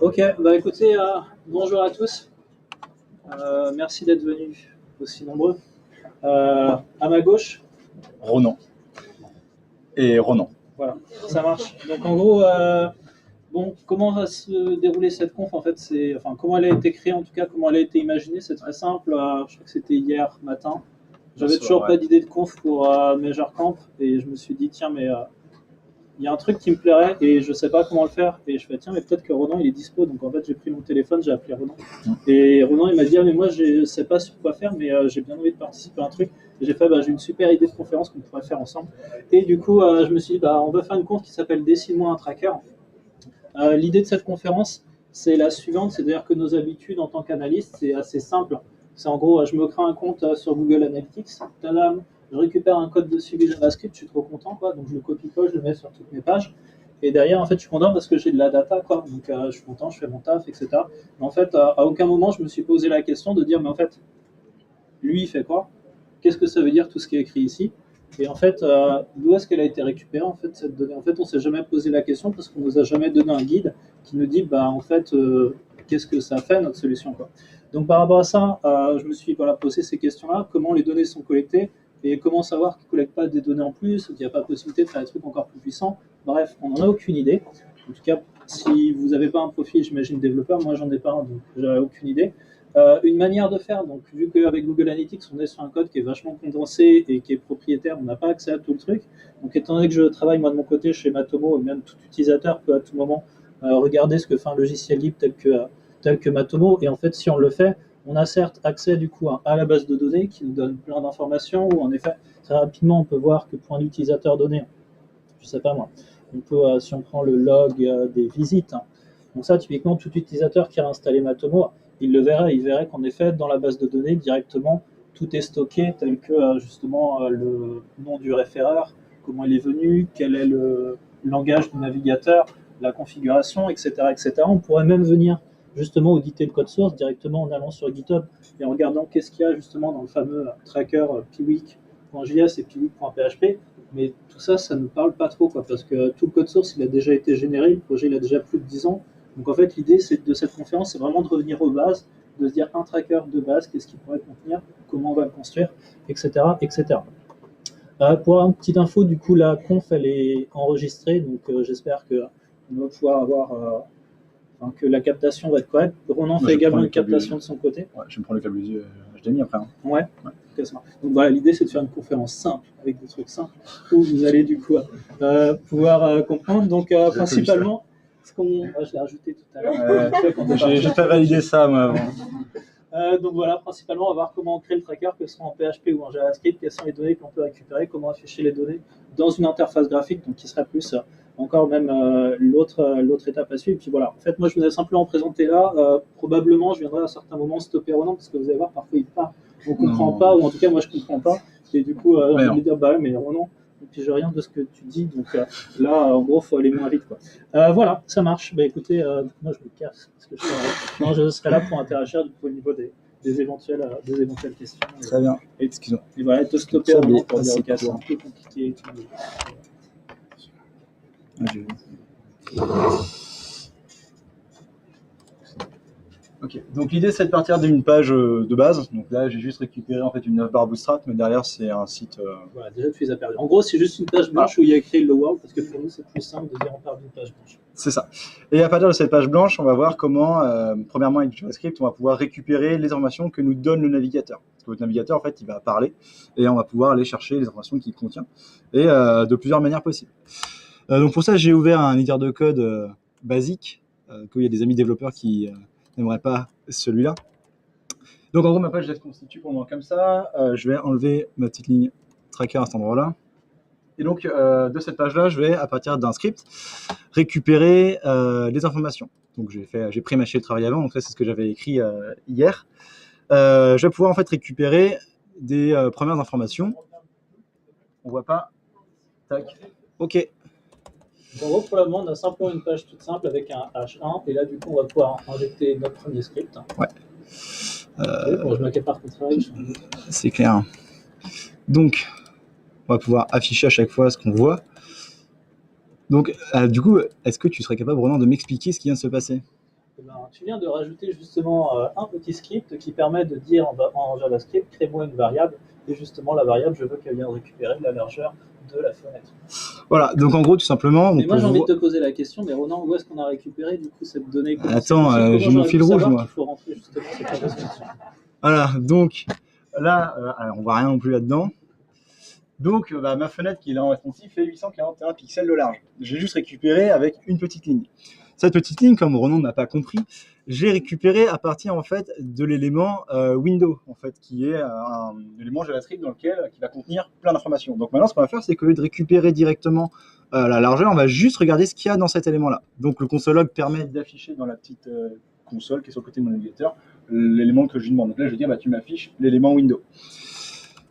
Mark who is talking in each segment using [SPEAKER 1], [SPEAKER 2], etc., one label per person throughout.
[SPEAKER 1] Ok, bah écoutez, bonjour à tous. Merci d'être venus aussi nombreux. À ma gauche.
[SPEAKER 2] Ronan. Et Ronan.
[SPEAKER 1] Voilà, ça marche. Donc en gros, bon, comment va se dérouler cette conf en fait, comment elle a été créée en tout cas, comment elle a été imaginée, c'est très simple. Je crois que c'était hier matin. J'avais toujours pas d'idée de conf pour Major Camp et je me suis dit tiens mais il y a un truc qui me plairait et je sais pas comment le faire et je fais tiens mais peut-être que Ronan il est dispo, donc en fait j'ai pris mon téléphone, j'ai appelé Ronan et Ronan il m'a dit mais moi je sais pas sur quoi faire mais j'ai bien envie de participer à un truc et j'ai fait j'ai une super idée de conférence qu'on pourrait faire ensemble et du coup je me suis dit on va faire une conf qui s'appelle Dessine-moi un tracker. L'idée de cette conférence c'est la suivante, c'est-à-dire que nos habitudes en tant qu'analyste c'est assez simple, c'est en gros je me crée un compte sur Google Analytics, tadam, je récupère un code de suivi JavaScript, je suis trop content, quoi. Donc je le copie-colle, je le mets sur toutes mes pages. Et derrière, en fait, je suis content parce que j'ai de la data, quoi. Donc je suis content, je fais mon taf, etc. Mais en fait, à aucun moment, je me suis posé la question de dire, mais en fait, lui, il fait quoi? Qu'est-ce que ça veut dire tout ce qui est écrit ici? Et en fait, d'où est-ce qu'elle a été récupérée, en fait, cette donnée? En fait, on s'est jamais posé la question parce qu'on nous a jamais donné un guide qui nous dit, en fait, qu'est-ce que ça fait, notre solution, quoi. Donc par rapport à ça, je me suis posé ces questions-là. Comment les données sont collectées? Et comment savoir qu'ils ne collectent pas des données en plus, qu'il n'y a pas possibilité de faire des trucs encore plus puissants? Bref, on n'en a aucune idée. En tout cas, si vous n'avez pas un profil, j'imagine, développeur, moi j'en ai pas un, donc j'avais aucune idée. Une manière de faire, donc vu qu'avec Google Analytics, on est sur un code qui est vachement condensé et qui est propriétaire, on n'a pas accès à tout le truc. Donc étant donné que je travaille moi de mon côté chez Matomo, et même tout utilisateur peut à tout moment regarder ce que fait un logiciel libre tel que Matomo, et en fait si on le fait, on a certes accès du coup à la base de données qui nous donne plein d'informations où en effet très rapidement on peut voir que pour un utilisateur donné, je sais pas moi, on peut si on prend le log des visites, donc ça typiquement tout utilisateur qui a installé Matomo, il le verrait, il verrait qu'en effet dans la base de données directement tout est stocké tel que justement le nom du référeur, comment il est venu, quel est le langage du navigateur, la configuration, etc., etc. On pourrait même venir justement auditer le code source directement en allant sur GitHub et en regardant qu'est-ce qu'il y a justement dans le fameux tracker piwik.js et piwik.php. Mais tout ça, ça ne parle pas trop, quoi, parce que tout le code source, il a déjà été généré, le projet, il a déjà plus de 10 ans. Donc en fait, l'idée de cette conférence, c'est vraiment de revenir aux bases, de se dire un tracker de base, qu'est-ce qu'il pourrait contenir, comment on va le construire, etc. etc. Pour une petite info, du coup, la conf, elle est enregistrée, donc j'espère qu'on va pouvoir avoir que la captation va être correcte. Ronan fait également une captation de son côté.
[SPEAKER 2] Ouais, je vais me prendre le câble HDMI après.
[SPEAKER 1] Ouais. Okay, ça marche. Donc voilà, l'idée c'est de faire une conférence simple, avec des trucs simples, où vous allez du coup pouvoir comprendre. Donc principalement, je l'ai rajouté tout à l'heure.
[SPEAKER 2] J'ai pas validé ça moi avant.
[SPEAKER 1] Donc voilà, principalement, on va voir comment on crée le tracker, que ce soit en PHP ou en JavaScript, quelles sont les données qu'on peut récupérer, comment afficher les données dans une interface graphique, donc qui sera plus encore même l'autre étape à suivre. Et puis voilà, en fait, moi je vous ai simplement présenté là. Probablement, je viendrai à un certain moment stopper Ronan, parce que vous allez voir, parfois il part, on ne comprend pas, ou en tout cas, moi je ne comprends pas. Et du coup, on va lui dire, mais Ronan, et puis j'ai rien de ce que tu dis, donc là, en gros, il faut aller moins vite, quoi. Voilà, ça marche. Écoutez, moi je me casse, parce que je serai là pour interagir du coup, au niveau des éventuelles questions.
[SPEAKER 2] Très bien. Excuse-moi.
[SPEAKER 1] Et voilà, te stopper Ronan pour dire, ok, c'est un peu compliqué et tout.
[SPEAKER 2] Ok, donc l'idée c'est de partir d'une page de base. Donc là j'ai juste récupéré en fait une 9 barre Bootstrap, mais derrière c'est un site.
[SPEAKER 1] Voilà, déjà tu les as perdus. En gros c'est juste une page blanche où il y a écrit Hello World, parce que pour nous c'est plus simple de dire on part d'une page blanche.
[SPEAKER 2] C'est ça. Et à partir de cette page blanche, on va voir comment, premièrement avec JavaScript, on va pouvoir récupérer les informations que nous donne le navigateur. Parce que votre navigateur en fait il va parler et on va pouvoir aller chercher les informations qu'il contient et de plusieurs manières possibles. Donc pour ça j'ai ouvert un éditeur de code basique, qu'il y a des amis développeurs qui n'aimerais pas celui-là. Donc en gros ma page elle se constitue pendant comme ça. Je vais enlever ma petite ligne tracker à cet endroit-là. Et donc de cette page-là, je vais à partir d'un script récupérer les informations. Donc j'ai pré-mâché le travail avant, donc ça c'est ce que j'avais écrit hier. Je vais pouvoir en fait récupérer des premières informations. On voit pas. Tac. Ok.
[SPEAKER 1] En gros, pour le moment, on a simplement une page toute simple avec un H1, et là, du coup, on va pouvoir injecter notre premier script.
[SPEAKER 2] Ouais.
[SPEAKER 1] Bon, je m'inquiète pas contre travail.
[SPEAKER 2] C'est clair. Donc, on va pouvoir afficher à chaque fois ce qu'on voit. Donc, du coup, est-ce que tu serais capable, Ronan, de m'expliquer ce qui vient de se passer?
[SPEAKER 1] Eh ben, tu viens de rajouter justement un petit script qui permet de dire en JavaScript, crée-moi une variable, et justement la variable, je veux qu'elle vienne récupérer la largeur de la fenêtre.
[SPEAKER 2] Voilà, donc en gros, tout simplement...
[SPEAKER 1] Mais moi j'ai envie de te poser la question, mais Ronan, où est-ce qu'on a récupéré du coup cette donnée?
[SPEAKER 2] Attends, j'ai mon fil rouge, moi.
[SPEAKER 1] Il faut rentrer justement cette JavaScript.
[SPEAKER 2] Voilà, donc là, on voit rien non plus là-dedans. Donc, ma fenêtre qui est là en responsif fait 841 pixels de large. J'ai juste récupéré avec une petite ligne. Cette petite ligne, comme Ronan n'a pas compris, j'ai récupéré à partir en fait de l'élément window, en fait, qui est un élément JavaScript qui va contenir plein d'informations. Donc maintenant, ce qu'on va faire, c'est qu'au lieu de récupérer directement la largeur, on va juste regarder ce qu'il y a dans cet élément-là. Donc le console.log permet d'afficher dans la petite console qui est sur le côté de mon navigateur l'élément que je lui demande. Donc là, je vais dire, tu m'affiches l'élément window.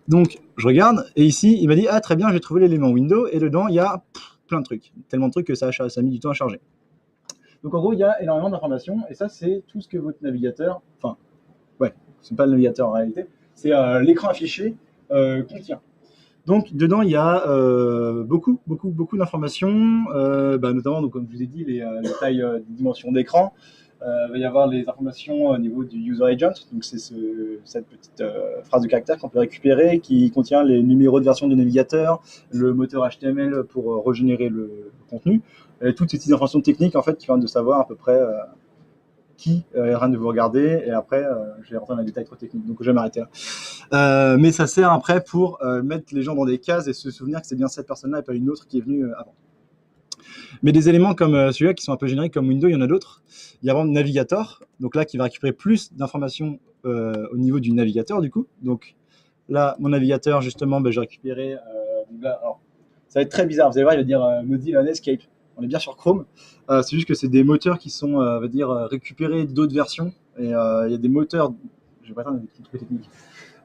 [SPEAKER 2] Donc, je regarde, et ici, il m'a dit, ah, très bien, j'ai trouvé l'élément window, et dedans, il y a plein de trucs. Tellement de trucs que ça a mis du temps à charger. Donc, en gros, il y a énormément d'informations, et ça, c'est tout ce que votre navigateur, enfin, ouais, c'est pas le navigateur en réalité, c'est l'écran affiché contient. Donc, dedans, il y a beaucoup d'informations, notamment, donc, comme je vous ai dit, les tailles, les dimensions d'écran. Il va y avoir les informations au niveau du user agent, donc c'est cette petite phrase de caractère qu'on peut récupérer qui contient les numéros de version du navigateur, le moteur HTML pour régénérer le contenu, et toutes ces petites informations techniques en fait qui permettent de savoir à peu près qui est en train de vous regarder, et après je vais rentrer dans les détails trop techniques, donc je vais m'arrêter là. Mais ça sert après pour mettre les gens dans des cases et se souvenir que c'est bien cette personne-là et pas une autre qui est venue avant. Mais des éléments comme celui-là qui sont un peu génériques comme Windows, il y en a d'autres. Il y a vraiment Navigator, donc là qui va récupérer plus d'informations au niveau du navigateur du coup. Donc là, mon navigateur justement, j'ai récupéré. Là, alors, ça va être très bizarre. Vous allez voir, il va dire Mozilla Netscape. On est bien sur Chrome. C'est juste que c'est des moteurs qui sont, récupérés d'autres versions. Et il y a des moteurs. Je vais pas attendre des trucs techniques.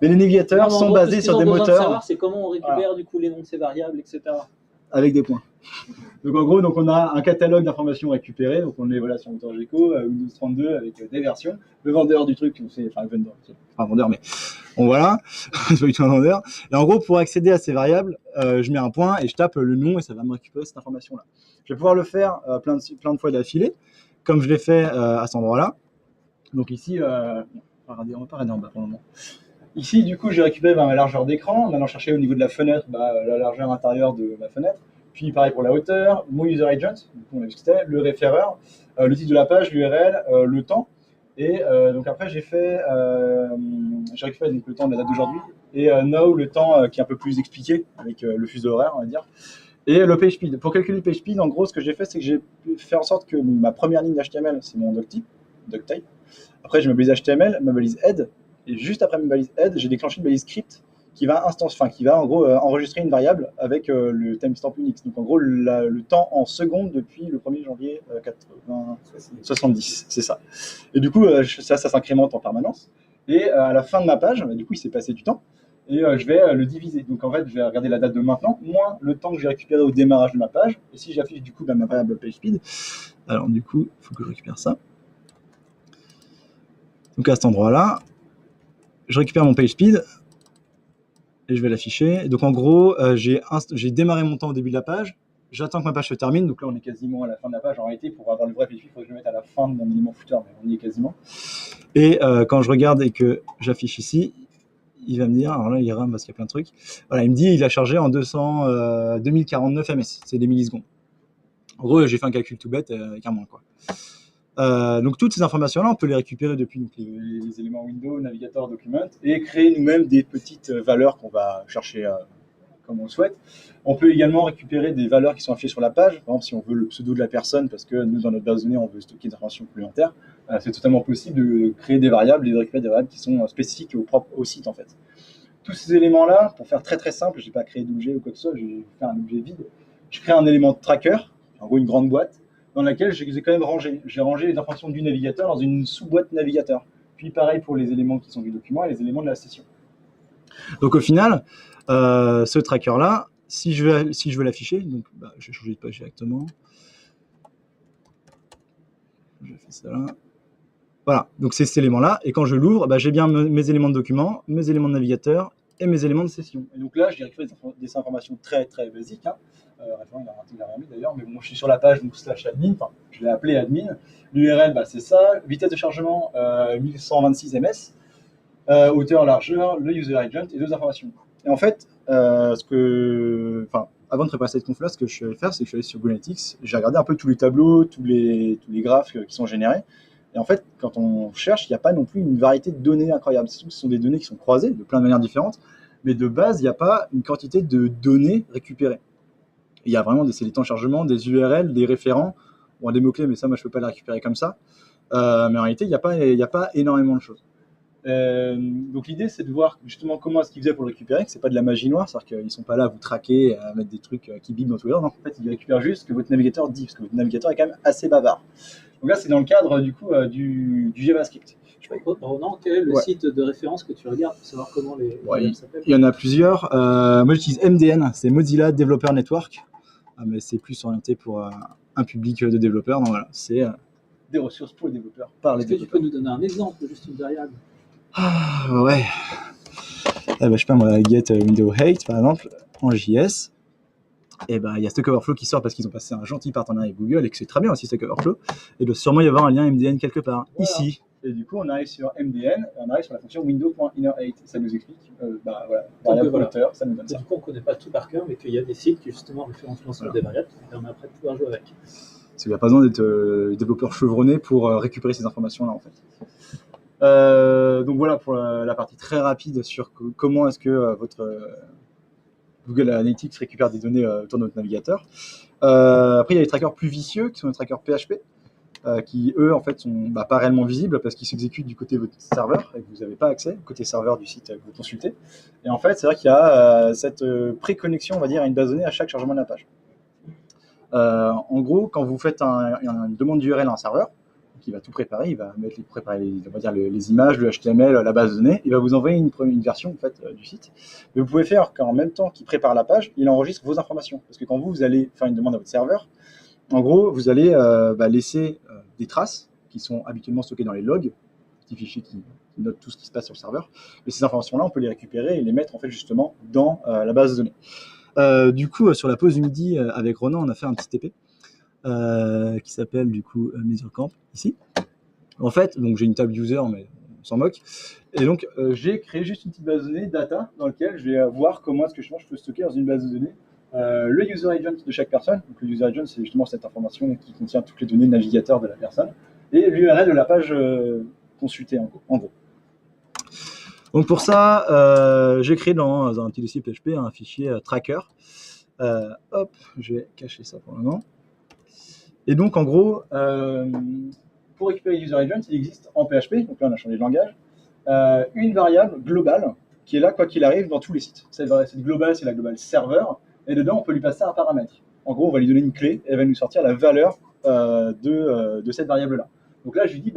[SPEAKER 2] Mais les navigateurs sont basés sur des moteurs.
[SPEAKER 1] Savoir, c'est comment on récupère du coup les noms de ces variables, etc.
[SPEAKER 2] Avec des points. Donc en gros, donc on a un catalogue d'informations récupérées. Donc on est voilà sur Motor Gecko, Windows 32 avec des versions. Le vendeur du truc, c'est enfin le vendeur, c'est pas un vendeur, mais bon voilà, c'est pas du tout un vendeur. Et en gros, pour accéder à ces variables, je mets un point et je tape le nom et ça va me récupérer cette information-là. Je vais pouvoir le faire plein de fois d'affilée, comme je l'ai fait à cet endroit-là. Donc ici, on va pas regarder en bas pour le moment. Ici, du coup, j'ai récupéré ma largeur d'écran en allant chercher au niveau de la fenêtre la largeur intérieure de ma fenêtre. Puis pareil pour la hauteur, mon user agent, du coup on a vu ce que c'était, le référeur, le titre de la page, l'URL, le temps. Et donc après j'ai récupéré donc, le temps de la date d'aujourd'hui et now le temps qui est un peu plus expliqué avec le fuseau horaire on va dire. Et le page speed. Pour calculer le page speed, en gros ce que j'ai fait c'est que j'ai fait en sorte que ma première ligne d'HTML c'est mon doctype. Après j'ai ma balise HTML, ma balise head. Et juste après ma balise head, j'ai déclenché une balise script qui va en gros enregistrer une variable avec le timestamp Unix. Donc en gros le temps en secondes depuis le 1er janvier 70, c'est ça. Et du coup ça s'incrémente en permanence. Et à la fin de ma page, du coup il s'est passé du temps. Et je vais le diviser. Donc en fait je vais regarder la date de maintenant, moins le temps que j'ai récupéré au démarrage de ma page. Et si j'affiche du coup ma variable PageSpeed, alors du coup il faut que je récupère ça. Donc à cet endroit-là, je récupère mon PageSpeed et je vais l'afficher. Donc en gros, j'ai démarré mon temps au début de la page, j'attends que ma page se termine, donc là on est quasiment à la fin de la page. En réalité, pour avoir le vrai PageSpeed, il faut que je le mette à la fin de mon élément footer, mais on y est quasiment. Et quand je regarde et que j'affiche ici, il va me dire, alors là il rame parce qu'il y a plein de trucs, voilà, il me dit il a chargé en 2049 ms, c'est des millisecondes. En gros, j'ai fait un calcul tout bête avec un moins, quoi. Donc toutes ces informations-là, on peut les récupérer depuis donc, les éléments Windows, Navigator, Document, et créer nous-mêmes des petites valeurs qu'on va chercher comme on le souhaite. On peut également récupérer des valeurs qui sont affichées sur la page. Par exemple, si on veut le pseudo de la personne, parce que nous, dans notre base de données, on veut stocker des informations complémentaires, c'est totalement possible de créer des variables et de récupérer des variables qui sont spécifiques au site, en fait. Tous ces éléments-là, pour faire très très simple, je n'ai pas créé d'objet ou quoi que ce soit, j'ai fait un objet vide. Je crée un élément de tracker, en gros une grande boîte, dans laquelle je les ai quand même rangés. J'ai rangé les informations du navigateur dans une sous-boîte navigateur. Puis pareil pour les éléments qui sont du document et les éléments de la session. Donc au final, ce tracker-là, si je veux l'afficher, donc je vais changer de page directement. Je fais ça là. Voilà, donc c'est cet élément-là. Et quand je l'ouvre, j'ai bien mes éléments de document, mes éléments de navigateur et mes éléments de session. Et donc là, je récupère des informations très très basiques. Hein. Référent, il a rien mis d'ailleurs, mais bon, je suis sur la page donc /admin, enfin, je l'ai appelé admin. L'URL, c'est ça. Vitesse de chargement, 1126 ms. Hauteur, largeur, le user agent et 2 informations. Et en fait, avant de préparer cette conf-là, ce que je suis allé faire, c'est que je suis allé sur Google Analytics, j'ai regardé un peu tous les tableaux, tous les graphes qui sont générés. Et en fait, quand on cherche, il n'y a pas non plus une variété de données incroyable. Ce sont des données qui sont croisées de plein de manières différentes, mais de base, il n'y a pas une quantité de données récupérées. Il y a vraiment des temps de chargement, des URL, des référents, bon, des mots-clés, mais ça, moi, je ne peux pas les récupérer comme ça. Mais en réalité, il n'y a pas énormément de choses. Donc l'idée, c'est de voir justement comment est-ce qu'ils faisaient pour le récupérer, que c'est pas de la magie noire, c'est-à-dire qu'ils sont pas là à vous traquer, à mettre des trucs qui bipent dans tous les heures. Non, en fait, ils récupèrent juste ce que votre navigateur dit, parce que votre navigateur est quand même assez bavard. Donc là, c'est dans le cadre du coup du JavaScript.
[SPEAKER 1] Ronan, quel est le site de référence que tu regardes pour savoir comment les s'appellent ?
[SPEAKER 2] Il y en a plusieurs. Moi, j'utilise MDN, c'est Mozilla Developer Network, mais c'est plus orienté pour un public de développeurs. Donc voilà, c'est des ressources pour les développeurs par les développeurs.
[SPEAKER 1] Est-ce que tu peux nous donner un exemple, juste une variable ?
[SPEAKER 2] Ah, ouais. Je sais pas, moi, get window 8 par exemple en JS. Et il y a Stack Overflow qui sort parce qu'ils ont passé un gentil partenariat avec Google et que c'est très bien aussi Stack Overflow. Et il doit sûrement y avoir un lien MDN quelque part ici. Et du coup, on arrive sur MDN, et on arrive sur la fonction window.inner8. Ça nous explique, variable pointeur, ça nous donne ça.
[SPEAKER 1] Du coup, on ne connaît pas tout par cœur, mais qu'il y a des sites qui justement référencent l'ensemble des variables qui permettent après de pouvoir jouer avec.
[SPEAKER 2] Parce qu'il n'y a pas besoin d'être développeur chevronné pour récupérer ces informations-là en fait. Donc voilà pour la partie très rapide sur comment est-ce que votre Google Analytics récupère des données autour de notre navigateur. Après, il y a les trackers plus vicieux qui sont les trackers PHP qui, eux, en fait, sont pas réellement visibles parce qu'ils s'exécutent du côté de votre serveur et que vous n'avez pas accès, côté serveur du site que vous consultez. Et en fait, c'est vrai qu'il y a cette préconnexion, on va dire, à une base de données à chaque chargement de la page. En gros, quand vous faites une demande d'URL à un serveur, il va tout préparer, il va mettre les images, le HTML, la base de données, il va vous envoyer une version en fait, du site. Mais vous pouvez faire qu'en même temps qu'il prépare la page, il enregistre vos informations. Parce que quand vous allez faire une demande à votre serveur, en gros, vous allez laisser des traces qui sont habituellement stockées dans les logs, petits fichiers qui notent tout ce qui se passe sur le serveur. Et ces informations-là, on peut les récupérer et les mettre en fait justement dans la base de données. Du coup, sur la pause du midi avec Ronan, on a fait un petit TP. Qui s'appelle du coup MeasureCamp ici. En fait, donc j'ai une table user, mais on s'en moque. Et donc j'ai créé juste une petite base de données data dans laquelle je vais voir comment est-ce que je peux stocker dans une base de données le user agent de chaque personne. Donc le user agent, c'est justement cette information qui contient toutes les données navigateur de la personne et l'URL de la page consultée en gros. Donc pour ça, j'ai créé dans un petit dossier PHP un fichier tracker. Hop, je vais cacher ça pour le moment. Et donc, en gros, pour récupérer user agent, il existe en PHP, donc là on a changé de langage, une variable globale qui est là quoi qu'il arrive dans tous les sites. Cette globale, c'est la globale serveur, et dedans on peut lui passer un paramètre. En gros, on va lui donner une clé, et elle va nous sortir la valeur de cette variable-là. Donc là, je lui dis,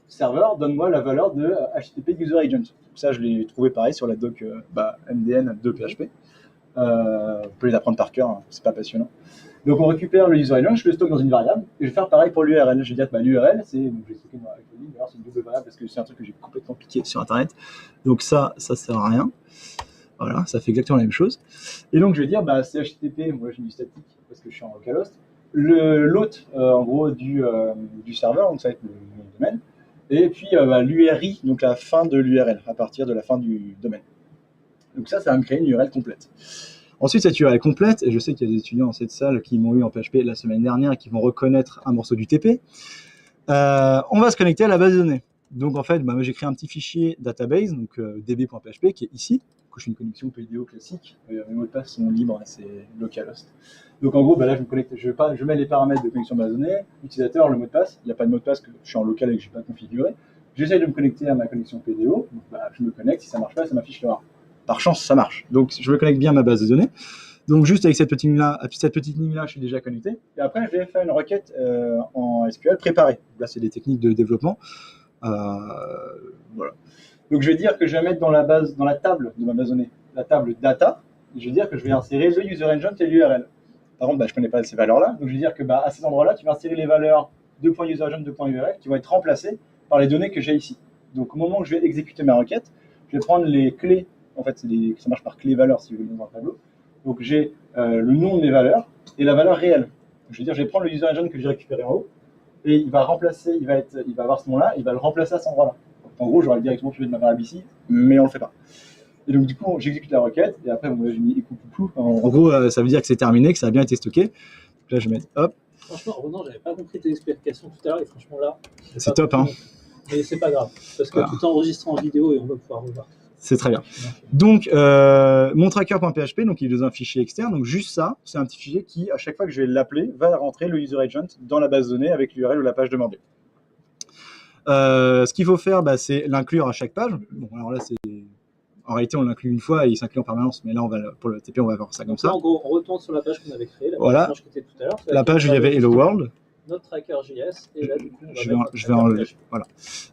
[SPEAKER 2] serveur, donne-moi la valeur de HTTP user agent. Donc ça, je l'ai trouvé pareil sur la doc MDN de PHP. Vous pouvez les apprendre par cœur, hein, c'est pas passionnant. Donc on récupère le user agent, je le stocke dans une variable, et je vais faire pareil pour l'URL. Je vais dire que l'URL, c'est, donc je vais stocker dans la ligne, d'ailleurs c'est une double variable parce que c'est un truc que j'ai complètement piqué sur internet. Donc ça sert à rien. Voilà, ça fait exactement la même chose. Et donc je vais dire, c'est HTTP, moi j'ai mis statique parce que je suis en localhost. L'hôte, en gros, du serveur, donc ça va être le nom de domaine. Et puis l'URI, donc la fin de l'URL, à partir de la fin du domaine. Donc ça va me créer une URL complète. Ensuite, cette URL complète, et je sais qu'il y a des étudiants dans cette salle qui m'ont eu en PHP la semaine dernière et qui vont reconnaître un morceau du TP, on va se connecter à la base de données. Donc en fait, moi j'ai créé un petit fichier database, donc db.php, qui est ici. Je fais une connexion PDO classique, mes mots de passe sont libres, c'est localhost. Donc en gros, là je me connecte, je mets les paramètres de connexion base de données, utilisateur, le mot de passe, il n'y a pas de mot de passe que je suis en local et que je n'ai pas configuré. J'essaye de me connecter à ma connexion PDO, donc je me connecte, si ça ne marche pas, ça m'affiche l'erreur. Par chance, ça marche. Donc, je me connecte bien à ma base de données. Donc, juste avec cette petite ligne-là, je suis déjà connecté. Et après, je vais faire une requête en SQL préparée. Là, c'est des techniques de développement. Voilà. Donc, je vais dire que je vais mettre dans la table de ma base de données, la table data. Et je vais dire que je vais insérer le user agent et l'URL. Par contre, je ne connais pas ces valeurs-là. Donc, je vais dire que à ces endroits-là, tu vas insérer les valeurs 2.useragent, 2.url qui vont être remplacées par les données que j'ai ici. Donc, au moment où je vais exécuter ma requête, je vais prendre les clés En fait, ça marche par clé-valeur si vous voulez dans un tableau. Donc j'ai le nom de mes valeurs et la valeur réelle. Donc, je veux dire, je vais prendre le user agent que j'ai récupéré en haut et il va avoir ce nom-là, il va le remplacer à cet endroit-là. En gros, j'aurais directement pu mettre ma variable ici, mais on le fait pas. Et donc du coup, j'exécute la requête et après, bon, là, j'ai mis écoute coucou. En gros, ça veut dire que c'est terminé, que ça a bien été stocké. Donc là, je vais mettre hop.
[SPEAKER 1] Franchement, Ronan, j'avais pas compris tes explications tout à l'heure et franchement là,
[SPEAKER 2] C'est top, hein.
[SPEAKER 1] Mais c'est pas grave, parce que tout est enregistré en vidéo et on va pouvoir revoir.
[SPEAKER 2] C'est très bien. Donc, mon tracker.php, donc il est dans un fichier externe. Donc, juste ça, c'est un petit fichier qui, à chaque fois que je vais l'appeler, va rentrer le user agent dans la base de données avec l'URL ou la page demandée. Ce qu'il faut faire, c'est l'inclure à chaque page. Bon, alors là, en réalité, on l'inclut une fois et il s'inclut en permanence. Mais là, pour le TP, on va voir ça comme ça.
[SPEAKER 1] En gros, on retourne sur la page qu'on avait créée,
[SPEAKER 2] voilà.
[SPEAKER 1] Page qui était tout à l'heure.
[SPEAKER 2] La page où il y avait Hello World.
[SPEAKER 1] Notre tracker.js. Et là, du coup,
[SPEAKER 2] je vais enlever. Voilà.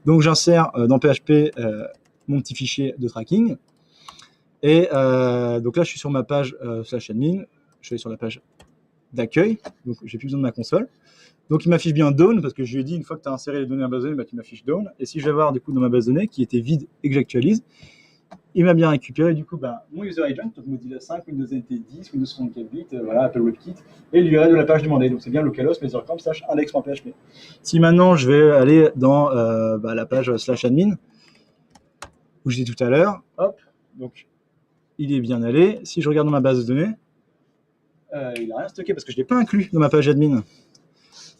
[SPEAKER 2] Donc, j'insère dans PHP mon petit fichier de tracking. Et donc là, je suis sur ma page /admin. Je vais sur la page d'accueil. Donc, j'ai plus besoin de ma console. Donc, il m'affiche bien down parce que je lui ai dit une fois que tu as inséré les données dans la base de données, tu m'affiches down. Et si je vais voir du coup dans ma base de données qui était vide et que j'actualise, il m'a bien récupéré du coup mon user agent, donc Mozilla 5, Windows NT 10, Windows 64 bits, Apple WebKit, et l'URL de la page demandée. Donc c'est bien localhost /index.php. Si maintenant je vais aller dans la page /admin, où j'étais tout à l'heure, hop, donc il est bien allé. Si je regarde dans ma base de données, il n'a rien stocké parce que je ne l'ai pas inclus dans ma page admin.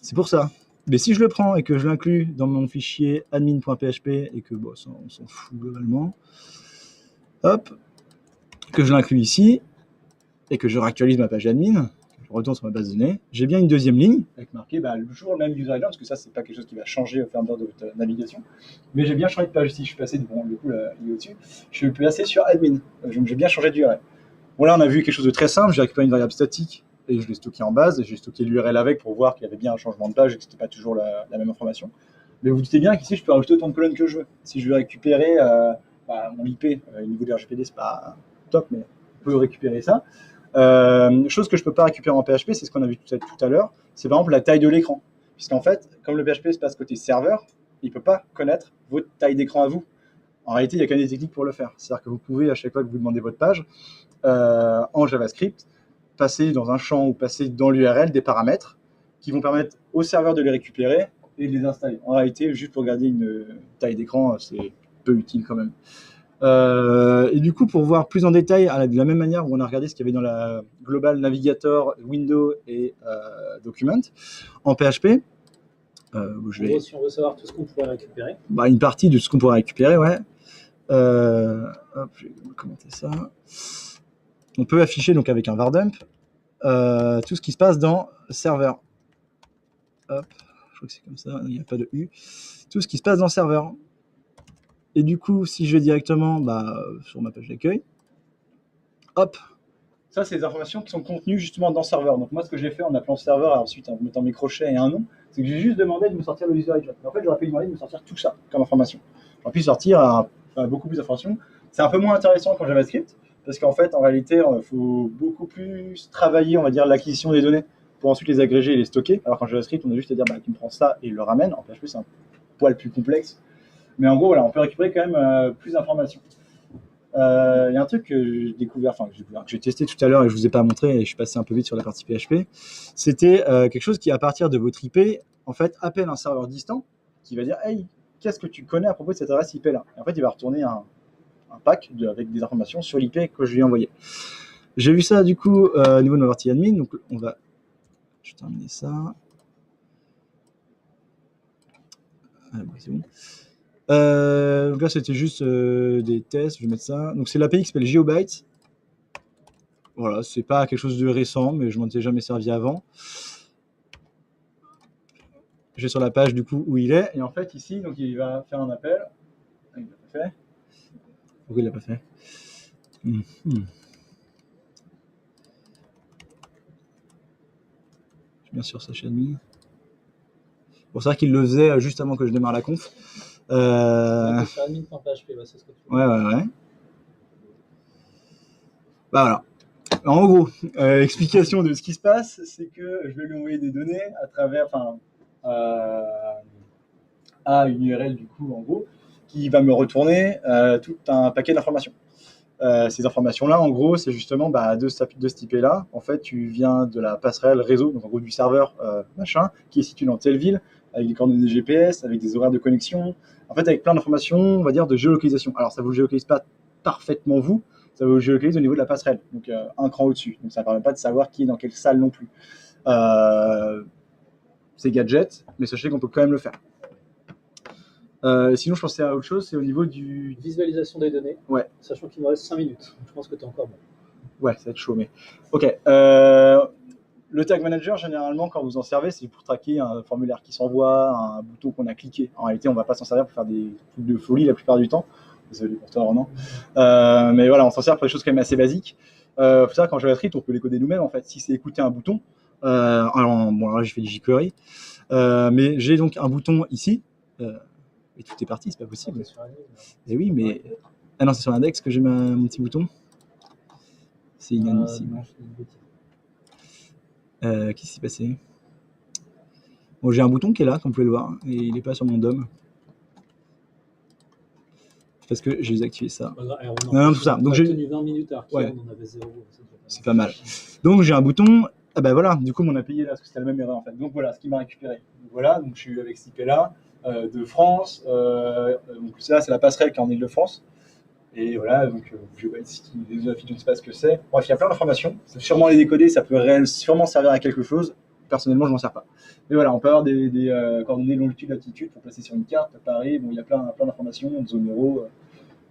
[SPEAKER 2] C'est pour ça. Mais si je le prends et que je l'inclus dans mon fichier admin.php et que ça, on s'en fout globalement, hop, que je l'inclus ici et que je réactualise ma page admin, je retourne sur ma base de données, j'ai bien une deuxième ligne avec marqué toujours le même user agent parce que ça, c'est pas quelque chose qui va changer au fur et à mesure de votre navigation. Mais j'ai bien changé de page ici. Je suis passé, bon, du coup, il est au-dessus. Je suis passé sur admin. Donc j'ai bien changé d'URL. Bon, là, on a vu quelque chose de très simple. J'ai récupéré une variable statique et je l'ai stocké en base. Et j'ai stocké l'URL avec pour voir qu'il y avait bien un changement de page et que c'était pas toujours la même information. Mais vous doutez bien qu'ici, je peux rajouter autant de colonnes que je veux. Si je veux récupérer mon IP au niveau du RGPD, c'est pas top, mais on peut récupérer ça. Chose que je peux pas récupérer en PHP, c'est ce qu'on a vu tout à l'heure, c'est par exemple la taille de l'écran. Puisqu'en fait, comme le PHP se passe côté serveur, il peut pas connaître votre taille d'écran à vous. En réalité, il y a quand même des techniques pour le faire. C'est-à-dire que vous pouvez, à chaque fois que vous demandez votre page, en JavaScript, passer dans un champ ou passer dans l'URL des paramètres qui vont permettre au serveur de les récupérer et de les installer. En réalité, juste pour garder une taille d'écran, c'est peu utile quand même. Et du coup, pour voir plus en détail, de la même manière où on a regardé ce qu'il y avait dans la Global Navigator, Windows et Document, en PHP,
[SPEAKER 1] si on veut savoir tout ce qu'on pourrait récupérer.
[SPEAKER 2] Une partie de ce qu'on pourrait récupérer, ouais. Hop, je vais commenter ça. On peut afficher donc avec un var dump tout ce qui se passe dans serveur. Hop, je crois que c'est comme ça, il n'y a pas de U. Tout ce qui se passe dans serveur. Et du coup, si je vais directement sur ma page d'accueil, hop, ça c'est des informations qui sont contenues justement dans serveur. Donc moi, ce que j'ai fait en appelant serveur et ensuite en mettant mes crochets et un nom, c'est que j'ai juste demandé de me sortir le user agent. En fait, j'aurais pu demander de me sortir tout ça comme information. J'aurais pu sortir beaucoup plus d'informations. C'est un peu moins intéressant qu'en JavaScript, parce qu'en fait, en réalité, il faut beaucoup plus travailler, on va dire, l'acquisition des données pour ensuite les agréger et les stocker. Alors qu'en JavaScript, on a juste à dire, tu me prends ça et il le ramène. En PHP, c'est un poil plus complexe. Mais en gros, voilà, on peut récupérer quand même plus d'informations. Il y a un truc que j'ai découvert, que j'ai testé tout à l'heure et je ne vous ai pas montré, et je suis passé un peu vite sur la partie PHP. C'était quelque chose qui, à partir de votre IP, en fait, appelle un serveur distant qui va dire « Hey, qu'est-ce que tu connais à propos de cette adresse IP-là » Et en fait, il va retourner un pack avec des informations sur l'IP que je lui ai envoyé. J'ai vu ça, du coup, au niveau de ma partie admin. Donc, je vais terminer ça. C'est bon. Donc là, c'était juste des tests. Je vais mettre ça. Donc, c'est l'API qui s'appelle GeoBytes. Voilà, c'est pas quelque chose de récent, mais je m'en étais jamais servi avant. Je vais sur la page du coup où il est, et en fait ici, donc il va faire un appel. Il l'a pas fait. Pourquoi il l'a pas fait? Je suis bien sûr /admin. Pour ça qu'il le faisait juste avant que je démarre la conf.
[SPEAKER 1] Sur admin.php, c'est ce que tu veux.
[SPEAKER 2] Ouais. Voilà. Alors, en gros, explication de ce qui se passe, c'est que je vais lui envoyer des données à travers, à une URL du coup, en gros, qui va me retourner tout un paquet d'informations. Ces informations-là, en gros, c'est justement de ce type-là. En fait, tu viens de la passerelle réseau, donc en gros du serveur machin, qui est situé dans telle ville, avec des coordonnées GPS, avec des horaires de connexion, en fait, avec plein d'informations, on va dire, de géolocalisation. Alors, ça ne vous géolocalise pas parfaitement vous, ça vous géolocalise au niveau de la passerelle, donc un cran au-dessus. Donc, ça ne permet pas de savoir qui est dans quelle salle non plus. C'est gadget, mais sachez qu'on peut quand même le faire. Sinon, je pensais à autre chose, c'est au niveau du...
[SPEAKER 1] Visualisation des données.
[SPEAKER 2] Ouais.
[SPEAKER 1] Sachant qu'il me reste 5 minutes. Je pense que tu es encore bon.
[SPEAKER 2] Ouais, ça va être chaud, mais... Ok. Le tag manager, généralement, quand vous en servez, c'est pour traquer un formulaire qui s'envoie, un bouton qu'on a cliqué. En réalité, on ne va pas s'en servir pour faire des trucs de folie la plupart du temps. Désolé pour toi, Ronan. Mais voilà, on s'en sert pour des choses quand même assez basiques. Faut savoir qu'en JavaScript, on peut les coder nous-mêmes, en fait. Si c'est écouter un bouton, alors là, je fais du jQuery, mais j'ai donc un bouton ici, et tout est parti, c'est pas possible. Et oui, mais... Ah non, c'est sur l'index que j'ai mon petit bouton. C'est inadmissible. Qu'est-ce qui s'est passé? Bon, j'ai un bouton qui est là, comme vous pouvez le voir, et il n'est pas sur mon DOM. Parce que j'ai désactivé ça. Non, tout ça. Donc j'ai
[SPEAKER 1] tenu 20 minutes à
[SPEAKER 2] ouais.
[SPEAKER 1] On en avait 0.
[SPEAKER 2] C'est pas mal. Donc j'ai un bouton. Ah bah voilà, du coup mon API est là, parce que c'était la même erreur en fait. Donc voilà, ce qui m'a récupéré. Donc voilà, donc je suis avec cette IP-là, de France. Donc ça, c'est la passerelle qui est en Ile-de-France. Et voilà, donc je vois ici les affiches, je ne sais pas ce que c'est. Bref, il y a plein d'informations. C'est sûrement les décoder, ça peut sûrement servir à quelque chose. Personnellement, je m'en sers pas. Mais voilà, on peut avoir des coordonnées longitude, latitude pour placer sur une carte, Paris. Bon, il y a plein d'informations, de zone euro.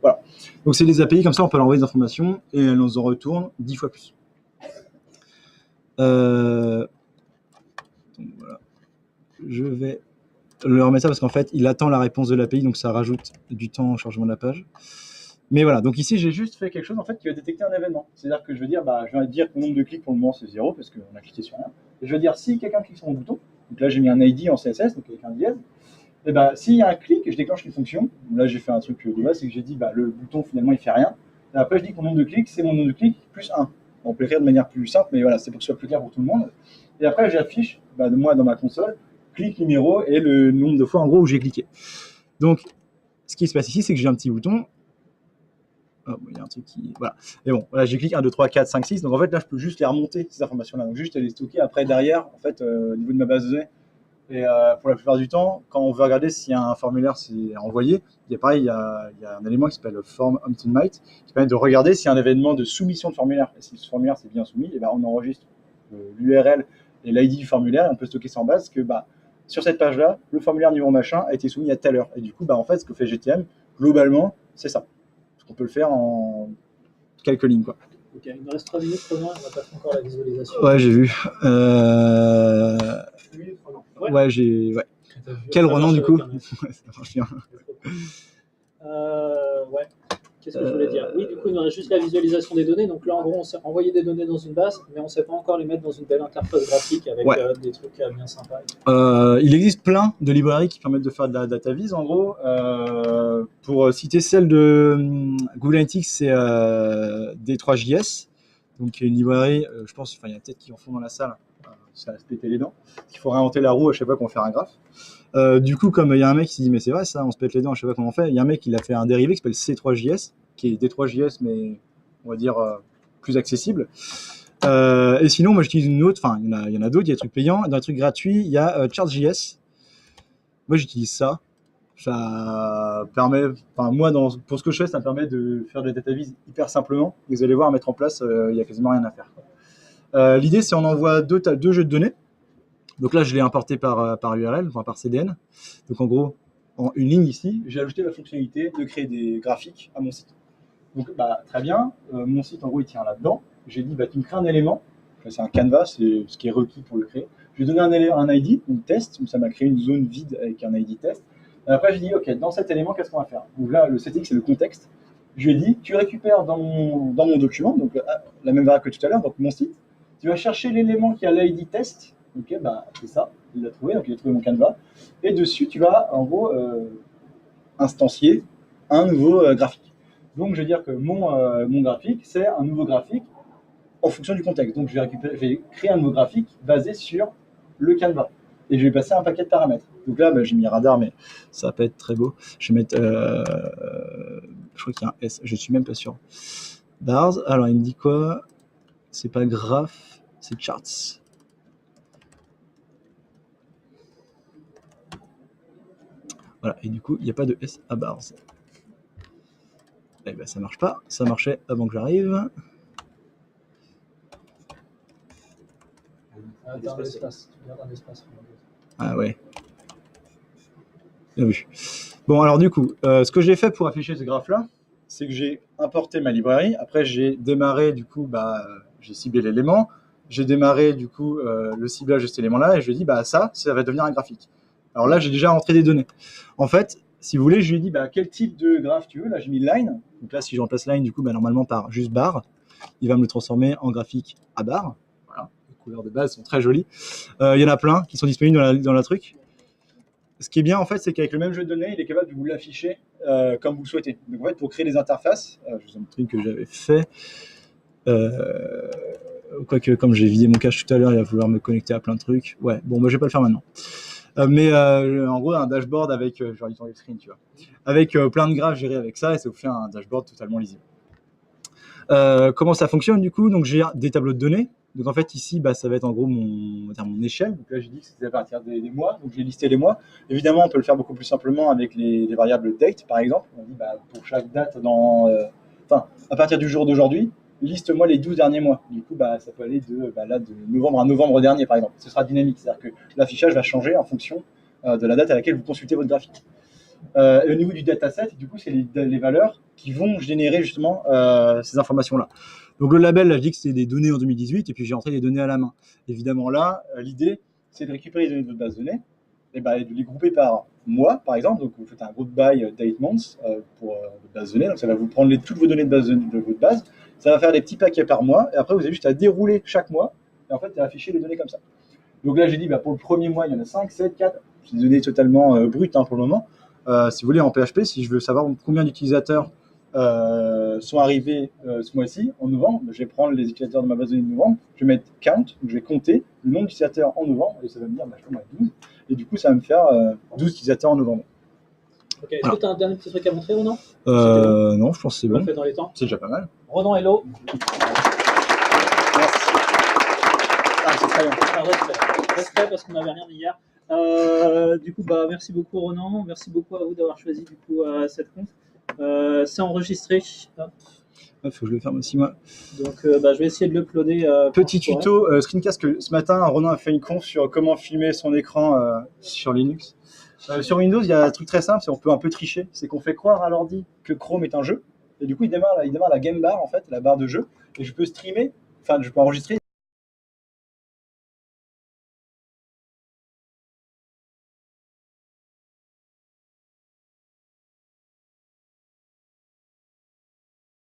[SPEAKER 2] Voilà. Donc c'est des API, comme ça, on peut leur envoyer des informations et elles nous en retournent 10 fois plus. Donc voilà. Je vais le remettre ça parce qu'en fait, il attend la réponse de l'API, donc ça rajoute du temps au chargement de la page. Mais voilà, donc ici j'ai juste fait quelque chose en fait qui va détecter un événement. C'est-à-dire que je vais dire, je vais dire que le nombre de clics pour le moment c'est 0 parce qu'on a cliqué sur rien. Et je vais dire si quelqu'un clique sur mon bouton, donc là j'ai mis un ID en CSS, donc avec un dièse, et s'il y a un clic, je déclenche une fonction. Là j'ai fait un truc de base, c'est que j'ai dit le bouton finalement il fait rien. Et après je dis que mon nombre de clics c'est mon nombre de clics plus 1. On peut l'écrire de manière plus simple, mais voilà, c'est pour que ce soit plus clair pour tout le monde. Et après j'affiche de moi dans ma console, clic numéro et le nombre de fois en gros où j'ai cliqué. Donc ce qui se passe ici, c'est que j'ai un petit bouton. Oh, il y a un truc qui... Voilà. Et bon, voilà, j'ai cliqué 1, 2, 3, 4, 5, 6. Donc en fait, là, je peux juste les remonter, ces informations-là. Donc juste les stocker après, derrière, en fait, au niveau de ma base de données. Et pour la plupart du temps, quand on veut regarder s'il y a un formulaire s'est envoyé, il y a un élément qui s'appelle form might qui permet de regarder s'il y a un événement de soumission de formulaire. Et si ce formulaire s'est bien soumis, et on enregistre l'URL et l'ID du formulaire et on peut stocker ça en base que sur cette page-là, le formulaire numéro machin a été soumis à telle heure. Et du coup, en fait, ce que fait GTM, globalement, c'est ça. On peut le faire en quelques lignes, quoi.
[SPEAKER 1] Ok, il me reste 3 minutes, Romain, on va passer encore à la visualisation.
[SPEAKER 2] Ouais, j'ai vu. Ouais, j'ai... Ouais. Quel Ronan, du coup? Ça marche bien.
[SPEAKER 1] Ouais. Qu'est-ce que je voulais dire? Oui, du coup, il nous reste juste la visualisation des données. Donc là, en gros, on s'est envoyé des données dans une base, mais on ne sait pas encore les mettre dans une belle interface graphique avec des trucs bien sympas.
[SPEAKER 2] Il existe plein de librairies qui permettent de faire de la data vis, en gros. Pour citer celle de Google Analytics, c'est D3JS. Donc, une librairie, je pense, il y a peut-être qui en font dans la salle. Ça va se péter les dents. Il faut réinventer la roue à chaque fois qu'on fait un graphe. Du coup, comme il y a un mec qui dit mais c'est vrai ça, on se pète les dents, je sais pas comment on fait. Il y a un mec qui a fait un dérivé qui s'appelle C3JS, qui est D3JS mais on va dire plus accessible. Et sinon, moi j'utilise une autre. Enfin, il y en a d'autres. Il y a des trucs payants, dans les trucs gratuits, il y a Charts.js. Moi j'utilise ça. Ça permet, moi pour ce que je fais, ça me permet de faire des data vis hyper simplement. Et vous allez voir, à mettre en place, il y a quasiment rien à faire. L'idée, c'est on envoie deux jeux de données. Donc là, je l'ai importé par URL, par CDN. Donc en gros, en une ligne ici, j'ai ajouté la fonctionnalité de créer des graphiques à mon site. Donc très bien, mon site en gros il tient là-dedans. J'ai dit tu me crées un élément, c'est un canvas, c'est ce qui est requis pour le créer. Je lui ai donné un ID, un test, donc ça m'a créé une zone vide avec un ID test. Et après j'ai dit ok, dans cet élément qu'est-ce qu'on va faire? Donc là le setting c'est le contexte. Je lui ai dit tu récupères dans mon document, donc la même variable que tout à l'heure, donc mon site, tu vas chercher l'élément qui a l'ID test. Ok, c'est ça, il l'a trouvé, donc il a trouvé mon canevas. Et dessus, tu vas en gros instancier un nouveau graphique. Donc je vais dire que mon graphique, c'est un nouveau graphique en fonction du contexte. Donc je vais créer un nouveau graphique basé sur le canevas. Et je vais passer un paquet de paramètres. Donc là, j'ai mis radar, mais ça va pas être très beau. Je vais mettre, je crois qu'il y a un S, je suis même pas sûr. Bars. Alors, il me dit quoi? C'est pas graph, c'est charts. Voilà, et du coup, il n'y a pas de S à bars. Eh ben, ça marche pas. Ça marchait avant que j'arrive. Ah ouais. Bien vu. Bon, alors du coup, ce que j'ai fait pour afficher ce graphe-là, c'est que j'ai importé ma librairie. Après, j'ai démarré, du coup, j'ai ciblé l'élément. J'ai démarré, du coup, le ciblage de cet élément-là et je lui ai dit, ça va devenir un graphique. Alors là, j'ai déjà rentré des données. En fait, si vous voulez, je lui ai dit, quel type de graphe tu veux. Là, j'ai mis line. Donc là, si je remplace line, du coup, normalement, par juste bar, il va me le transformer en graphique à bar. Voilà, les couleurs de base sont très jolies. Il y en a plein qui sont disponibles dans la truc. Ce qui est bien, en fait, c'est qu'avec le même jeu de données, il est capable de vous l'afficher comme vous le souhaitez. Donc, en fait, pour créer des interfaces, je vous ai montré une que j'avais fait. Quoique, comme j'ai vidé mon cache tout à l'heure, il va falloir me connecter à plein de trucs. Ouais, bon, je vais pas le faire maintenant. En gros, un dashboard avec, genre, ils ont les screens, tu vois, avec plein de graphes gérés avec ça, et ça vous fait un dashboard totalement lisible. Comment ça fonctionne du coup? Donc, j'ai des tableaux de données. Donc en fait ici, ça va être en gros mon échelle. Donc là, j'ai dit que c'était à partir des mois. Donc j'ai listé les mois. Évidemment, on peut le faire beaucoup plus simplement avec les variables date, par exemple. On dit pour chaque date, à partir du jour d'aujourd'hui, liste-moi les 12 derniers mois. Du coup, ça peut aller de novembre à novembre dernier, par exemple. Ce sera dynamique, c'est-à-dire que l'affichage va changer en fonction de la date à laquelle vous consultez votre graphique. Et au niveau du dataset, du coup, c'est les valeurs qui vont générer justement ces informations-là. Donc le label, là, je dis que c'est des données en 2018, et puis j'ai rentré des données à la main. Évidemment, là, l'idée, c'est de récupérer les données de votre base de données, et de les grouper par mois, par exemple. Donc vous faites un group by date month pour votre base de données. Donc ça va vous prendre toutes vos données de votre base. Ça va faire des petits paquets par mois, et après vous avez juste à dérouler chaque mois, et en fait, à afficher les données comme ça. Donc là, j'ai dit, pour le premier mois, il y en a 5, 7, 4. C'est des données totalement brutes pour le moment. Si vous voulez, en PHP, si je veux savoir combien d'utilisateurs sont arrivés ce mois-ci, en novembre, je vais prendre les utilisateurs de ma base de données de novembre, je vais mettre count, donc je vais compter le nombre d'utilisateurs en novembre, et ça va me dire, je tombe à 12, et du coup, ça va me faire 12 utilisateurs en novembre.
[SPEAKER 1] Ok, est-ce que tu as un dernier petit truc à montrer, Ronan?
[SPEAKER 2] Non, je pense que c'est bon.
[SPEAKER 1] On le fait dans les temps.
[SPEAKER 2] C'est déjà pas mal.
[SPEAKER 1] Ronan, hello. Merci. C'est très bien. Respect parce qu'on n'avait rien dit hier. Du coup, merci beaucoup Ronan, merci beaucoup à vous d'avoir choisi du coup cette conf. C'est enregistré.
[SPEAKER 2] Il faut que je le ferme aussi moi.
[SPEAKER 1] Donc je vais essayer de l'uploader.
[SPEAKER 2] Petit tuto screencast que ce matin Ronan a fait une conf sur comment filmer son écran sur Linux. Sur Windows, il y a un truc très simple, c'est on peut un peu tricher, c'est qu'on fait croire à l'ordi que Chrome est un jeu, et du coup il démarre la game bar en fait, la barre de jeu, et je peux streamer, je peux enregistrer.